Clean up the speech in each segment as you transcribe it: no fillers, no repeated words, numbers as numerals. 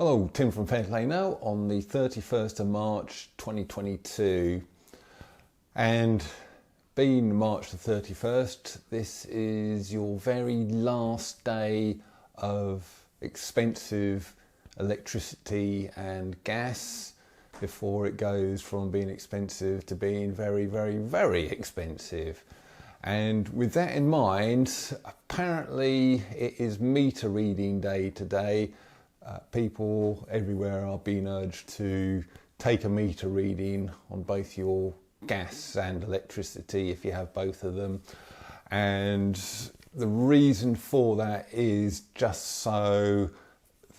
Hello, Tim from Fairplay now on the 31st of March 2022, and being March the 31st, this is your very last day of expensive electricity and gas before it goes from being expensive to being very, very, very expensive. And with that in mind, apparently it is meter reading day today. People everywhere are being urged to take a meter reading on both your gas and electricity if you have both of them. And the reason for that is just so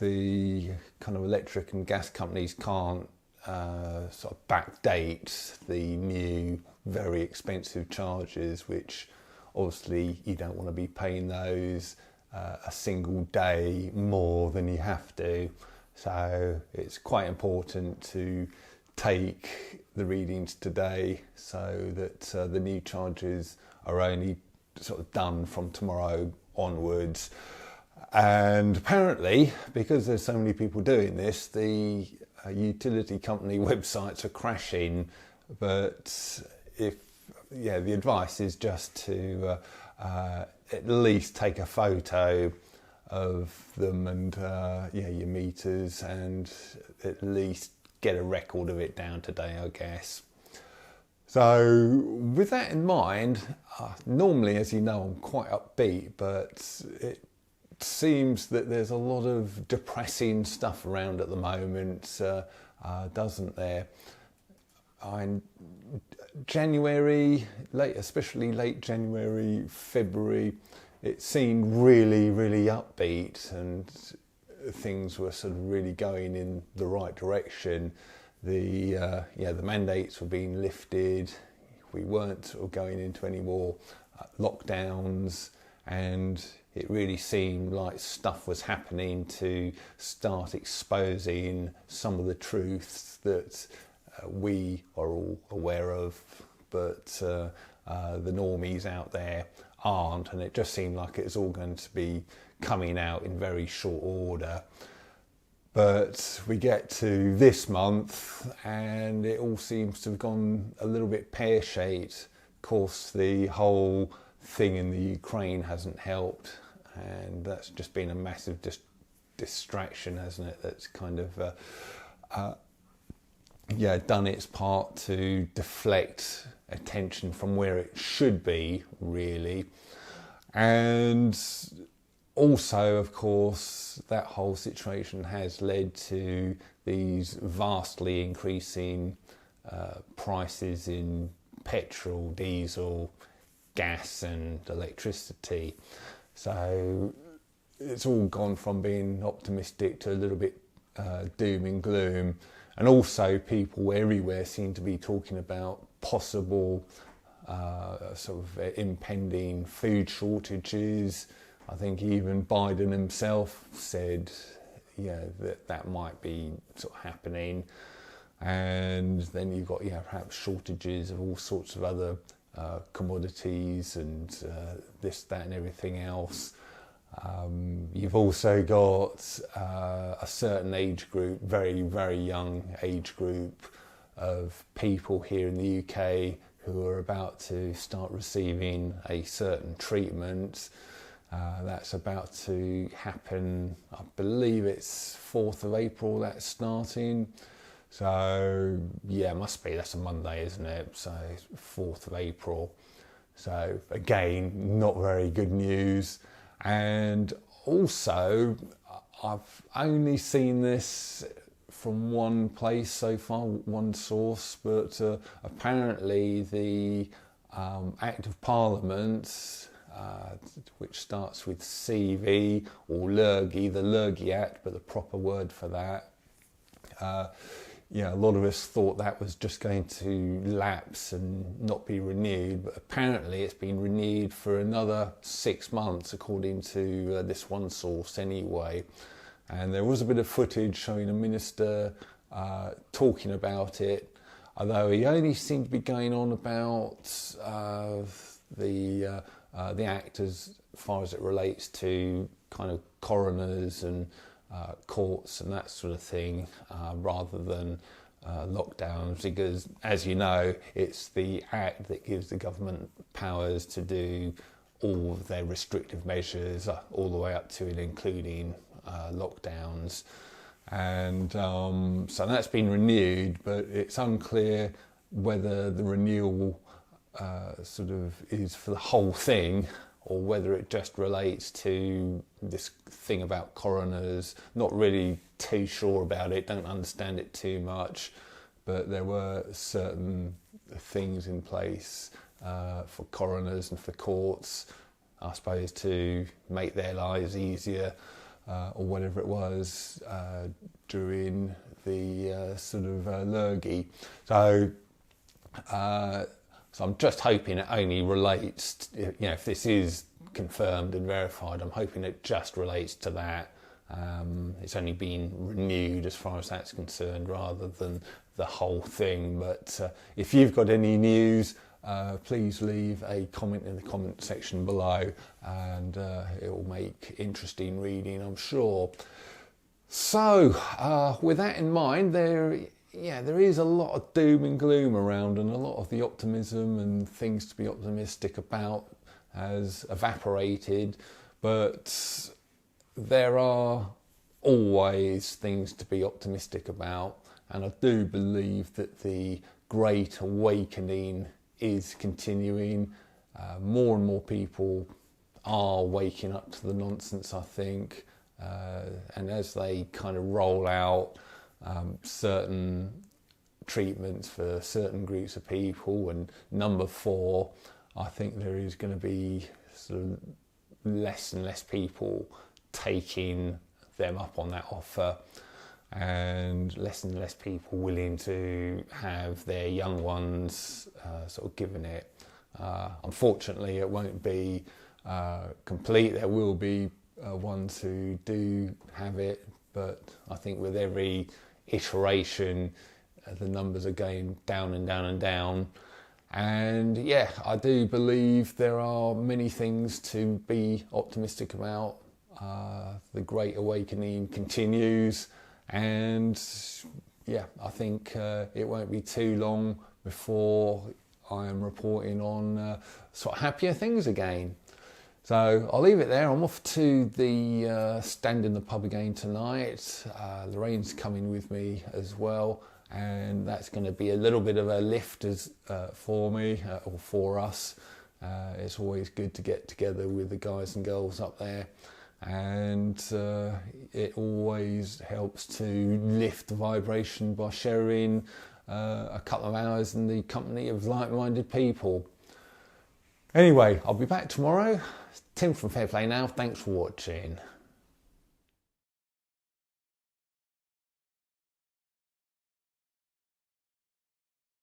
the kind of electric and gas companies can't sort of backdate the new very expensive charges, which obviously you don't want to be paying those a single day more than you have to. So it's quite important to take the readings today so that the new charges are only sort of done from tomorrow onwards. And apparently, because there's so many people doing this, the utility company websites are crashing. But the advice is just to at least take a photo of them and your meters, and at least get a record of it down today, I guess. So with that in mind, normally, as you know, I'm quite upbeat, but it seems that there's a lot of depressing stuff around at the moment, doesn't there? January, especially late January, February, it seemed really, really upbeat and things were sort of really going in the right direction. The mandates were being lifted. We weren't sort of going into any more lockdowns, and it really seemed like stuff was happening to start exposing some of the truths that we are all aware of, but the normies out there aren't, and it just seemed like it was all going to be coming out in very short order. But we get to this month and it all seems to have gone a little bit pear-shaped. Of course, the whole thing in the Ukraine hasn't helped, and that's just been a massive distraction, hasn't it? That's kind of done its part to deflect attention from where it should be, really. And also, of course, that whole situation has led to these vastly increasing prices in petrol, diesel, gas and electricity. So it's all gone from being optimistic to a little bit doom and gloom. And also people everywhere seem to be talking about possible sort of impending food shortages. I think even Biden himself said, that might be sort of happening. And then you've got, perhaps shortages of all sorts of other commodities and this, that and everything else. You've also got a certain age group, very, very young age group of people here in the UK who are about to start receiving a certain treatment. That's about to happen, I believe it's 4th of April that's starting. So, that's a Monday, isn't it? So, 4th of April. So, again, not very good news. And also, I've only seen this from one place so far, one source, but apparently the Act of Parliament, which starts with CV or LURGI, the LURGI Act, but the proper word for that, a lot of us thought that was just going to lapse and not be renewed, but apparently it's been renewed for another 6 months, according to this one source anyway. And there was a bit of footage showing a minister talking about it, although he only seemed to be going on about the act as far as it relates to kind of coroners and courts and that sort of thing, rather than lockdowns, because as you know, it's the Act that gives the government powers to do all of their restrictive measures, all the way up to and including lockdowns. And so that's been renewed, but it's unclear whether the renewal sort of is for the whole thing, or whether it just relates to this thing about coroners. Not really too sure about it, don't understand it too much, but there were certain things in place for coroners and for courts, I suppose, to make their lives easier, or whatever it was, during the sort of lurgy. So I'm just hoping it only relates to, if this is confirmed and verified, I'm hoping it just relates to that. It's only been renewed as far as that's concerned, rather than the whole thing. But if you've got any news, please leave a comment in the comment section below, and it will make interesting reading, I'm sure. So with that in mind, there is a lot of doom and gloom around, and a lot of the optimism and things to be optimistic about has evaporated, but there are always things to be optimistic about, and I do believe that the Great Awakening is continuing. More and more people are waking up to the nonsense, I think, and as they kind of roll out certain treatments for certain groups of people, and number 4, I think there is going to be sort of less and less people taking them up on that offer, and less people willing to have their young ones sort of given it. Unfortunately, it won't be complete. There will be ones who do have it, but I think with every iteration, the numbers are going down and down and down. And yeah, I do believe there are many things to be optimistic about. The Great Awakening continues, and yeah, I think it won't be too long before I am reporting on sort of happier things again. So I'll leave it there. I'm off to the stand in the pub again tonight. Lorraine's coming with me as well, and that's going to be a little bit of a lift for me, or for us. It's always good to get together with the guys and girls up there, and it always helps to lift the vibration by sharing a couple of hours in the company of like-minded people. Anyway, I'll be back tomorrow. Tim from Fair Play Now. Thanks for watching.